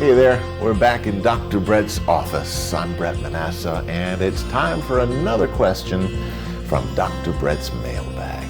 Hey there, we're back in Dr. Brett's office. I'm Brett Manassa, and it's time for another question from Dr. Brett's Mailbag.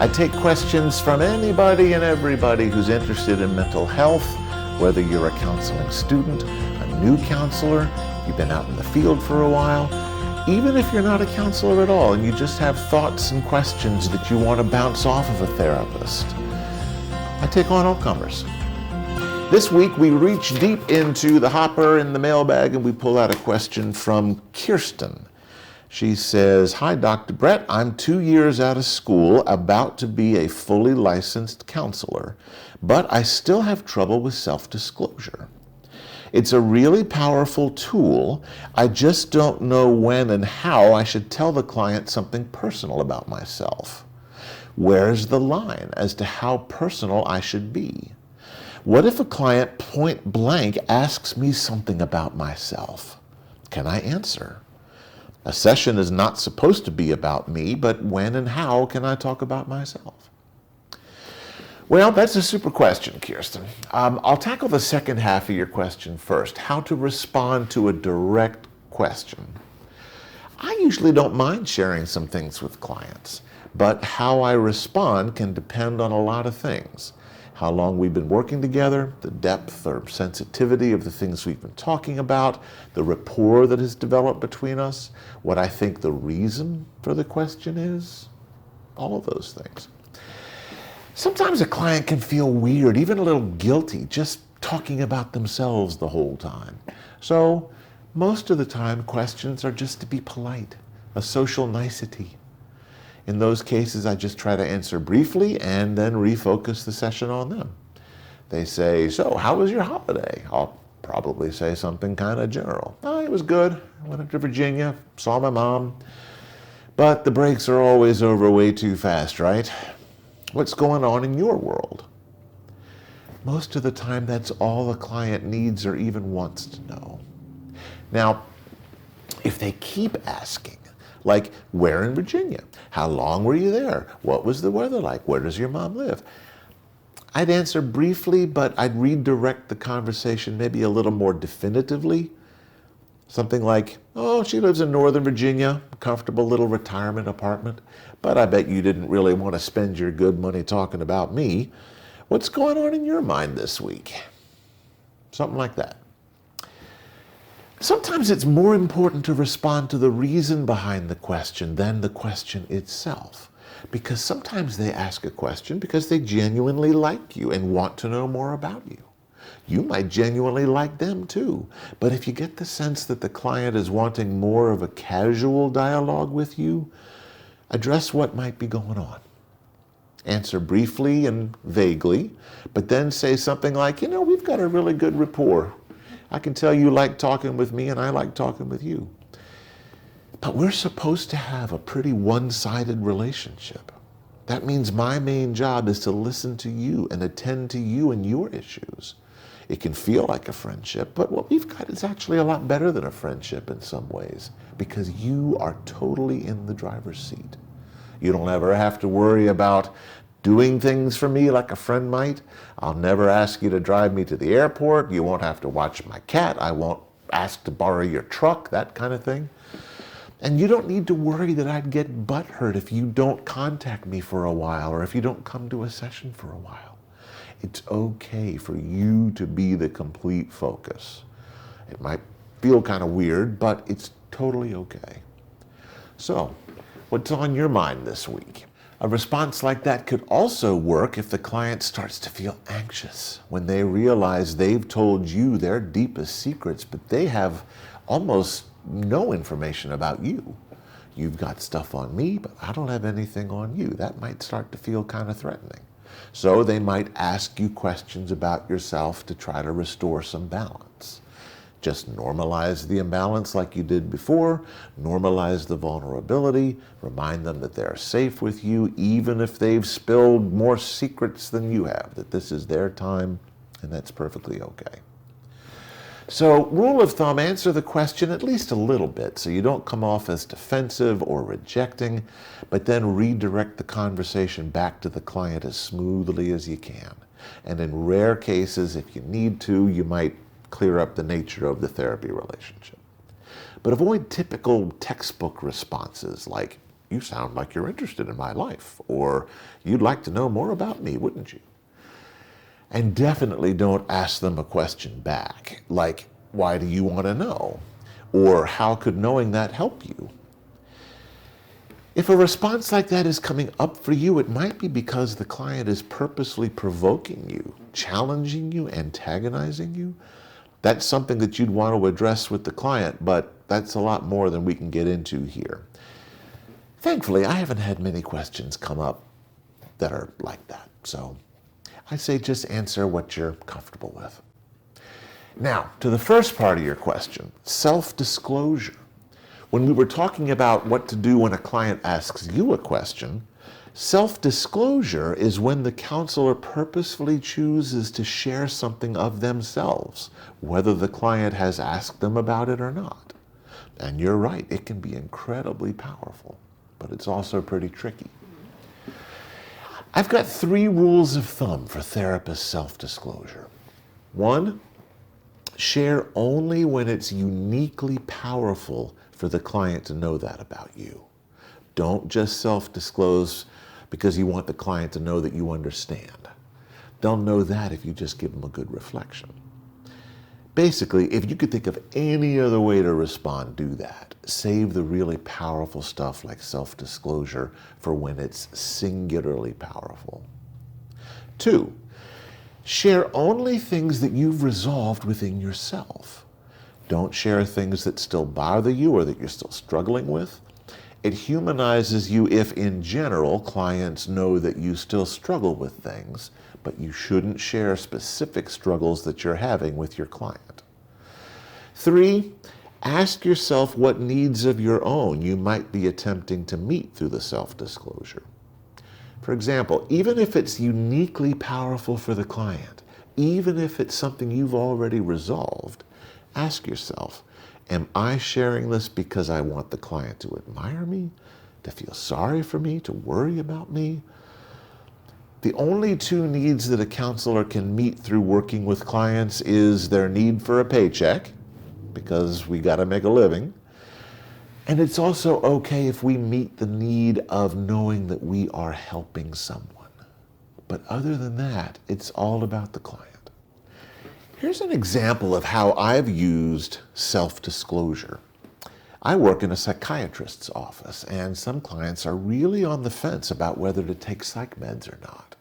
I take questions from anybody and everybody who's interested in mental health, whether you're a counseling student, a new counselor, you've been out in the field for a while, even if you're not a counselor at all and you just have thoughts and questions that you want to bounce off of a therapist. I take on all comers. This week we reach deep into the hopper in the mailbag and we pull out a question from Kirsten. She says, "Hi, Dr. Brett. I'm 2 years out of school, about to be a fully licensed counselor, but I still have trouble with self-disclosure. It's a really powerful tool. I just don't know when and how I should tell the client something personal about myself. Where's the line as to how personal I should be? What if a client point blank asks me something about myself? Can I answer? A session is not supposed to be about me, but when and how can I talk about myself?" Well, that's a super question, Kirsten. I'll tackle the second half of your question first, how to respond to a direct question. I usually don't mind sharing some things with clients, but how I respond can depend on a lot of things. How long we've been working together, the depth or sensitivity of the things we've been talking about, the rapport that has developed between us, what I think the reason for the question is, all of those things. Sometimes a client can feel weird, even a little guilty, just talking about themselves the whole time. So most of the time, questions are just to be polite, a social nicety. In those cases, I just try to answer briefly and then refocus the session on them. They say, "So, how was your holiday?" I'll probably say something kind of general. "Oh, it was good. I went up to Virginia, saw my mom. But the breaks are always over way too fast, right? What's going on in your world?" Most of the time, that's all a client needs or even wants to know. Now, if they keep asking, like, "Where in Virginia? How long were you there? What was the weather like? Where does your mom live?" I'd answer briefly, but I'd redirect the conversation maybe a little more definitively. Something like, "Oh, she lives in Northern Virginia, a comfortable little retirement apartment, but I bet you didn't really want to spend your good money talking about me. What's going on in your mind this week?" Something like that. Sometimes it's more important to respond to the reason behind the question than the question itself. Because sometimes they ask a question because they genuinely like you and want to know more about you. You might genuinely like them too. But if you get the sense that the client is wanting more of a casual dialogue with you, address what might be going on. Answer briefly and vaguely, but then say something like, "We've got a really good rapport. I can tell you like talking with me and I like talking with you. But we're supposed to have a pretty one-sided relationship. That means my main job is to listen to you and attend to you and your issues. It can feel like a friendship, but what we've got is actually a lot better than a friendship in some ways because you are totally in the driver's seat. You don't ever have to worry about doing things for me like a friend might. I'll never ask you to drive me to the airport. You won't have to watch my cat. I won't ask to borrow your truck, that kind of thing. And you don't need to worry that I'd get butthurt if you don't contact me for a while or if you don't come to a session for a while. It's okay for you to be the complete focus. It might feel kind of weird, but it's totally okay. So, what's on your mind this week? A response like that could also work if the client starts to feel anxious when they realize they've told you their deepest secrets, but they have almost no information about you. You've got stuff on me, but I don't have anything on you. That might start to feel kind of threatening. So they might ask you questions about yourself to try to restore some balance. Just normalize the imbalance like you did before, normalize the vulnerability, remind them that they're safe with you, even if they've spilled more secrets than you have, that this is their time, and that's perfectly okay. So, rule of thumb, answer the question at least a little bit so you don't come off as defensive or rejecting, but then redirect the conversation back to the client as smoothly as you can. And in rare cases, if you need to, you might clear up the nature of the therapy relationship. But avoid typical textbook responses like, "You sound like you're interested in my life," or "You'd like to know more about me, wouldn't you?" And definitely don't ask them a question back, like, "Why do you want to know?" or "How could knowing that help you?" If a response like that is coming up for you, it might be because the client is purposely provoking you, challenging you, antagonizing you. That's something that you'd want to address with the client, but that's a lot more than we can get into here. Thankfully, I haven't had many questions come up that are like that, so I say just answer what you're comfortable with. Now, to the first part of your question, self-disclosure. When we were talking about what to do when a client asks you a question, self-disclosure is when the counselor purposefully chooses to share something of themselves, whether the client has asked them about it or not. And you're right, it can be incredibly powerful, but it's also pretty tricky. I've got 3 rules of thumb for therapist self-disclosure. 1, share only when it's uniquely powerful for the client to know that about you. Don't just self-disclose because you want the client to know that you understand. They'll know that if you just give them a good reflection. Basically, if you could think of any other way to respond, do that. Save the really powerful stuff like self-disclosure for when it's singularly powerful. 2, share only things that you've resolved within yourself. Don't share things that still bother you or that you're still struggling with. It humanizes you if, in general, clients know that you still struggle with things, but you shouldn't share specific struggles that you're having with your client. 3, ask yourself what needs of your own you might be attempting to meet through the self-disclosure. For example, even if it's uniquely powerful for the client, even if it's something you've already resolved, ask yourself, am I sharing this because I want the client to admire me, to feel sorry for me, to worry about me? The only 2 needs that a counselor can meet through working with clients is their need for a paycheck, because we got to make a living, and it's also okay if we meet the need of knowing that we are helping someone. But other than that, it's all about the client. Here's an example of how I've used self-disclosure. I work in a psychiatrist's office, and some clients are really on the fence about whether to take psych meds or not.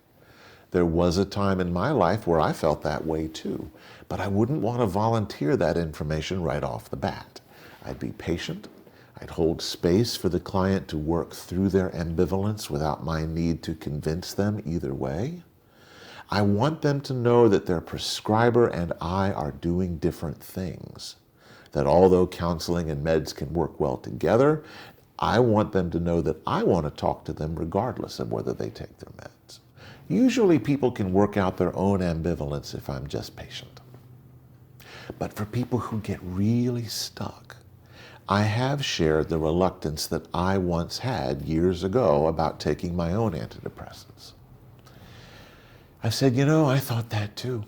There was a time in my life where I felt that way too, but I wouldn't want to volunteer that information right off the bat. I'd be patient. I'd hold space for the client to work through their ambivalence without my need to convince them either way. I want them to know that their prescriber and I are doing different things, that although counseling and meds can work well together, I want them to know that I want to talk to them regardless of whether they take their meds. Usually people can work out their own ambivalence if I'm just patient. But for people who get really stuck, I have shared the reluctance that I once had years ago about taking my own antidepressants. I've said, I thought that too.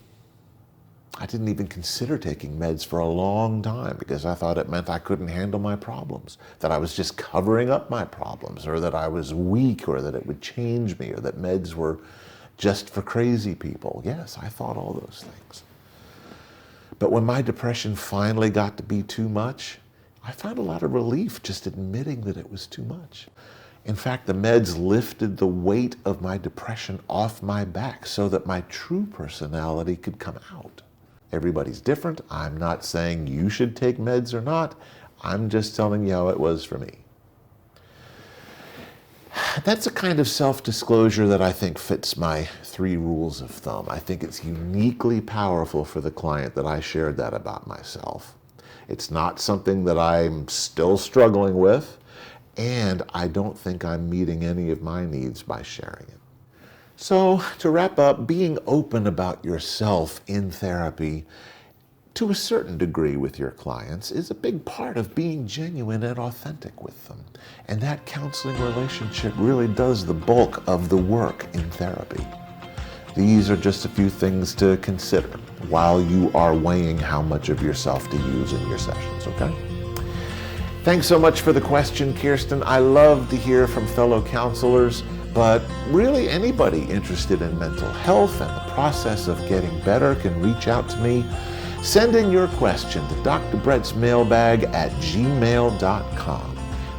I didn't even consider taking meds for a long time because I thought it meant I couldn't handle my problems, that I was just covering up my problems, or that I was weak, or that it would change me, or that meds were just for crazy people. Yes, I thought all those things. But when my depression finally got to be too much, I found a lot of relief just admitting that it was too much. In fact, the meds lifted the weight of my depression off my back so that my true personality could come out. Everybody's different. I'm not saying you should take meds or not. I'm just telling you how it was for me. That's a kind of self-disclosure that I think fits my 3 rules of thumb. I think it's uniquely powerful for the client that I shared that about myself. It's not something that I'm still struggling with, and I don't think I'm meeting any of my needs by sharing it. So, to wrap up, being open about yourself in therapy to a certain degree with your clients is a big part of being genuine and authentic with them. And that counseling relationship really does the bulk of the work in therapy. These are just a few things to consider while you are weighing how much of yourself to use in your sessions, okay? Thanks so much for the question, Kirsten. I love to hear from fellow counselors, but really anybody interested in mental health and the process of getting better can reach out to me. Send in your question to DrBretsMailbag@gmail.com.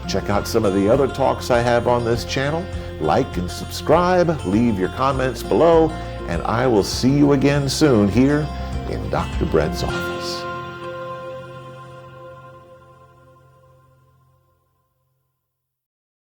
Check out some of the other talks I have on this channel. Like and subscribe, leave your comments below, and I will see you again soon here in Dr. Brett's office.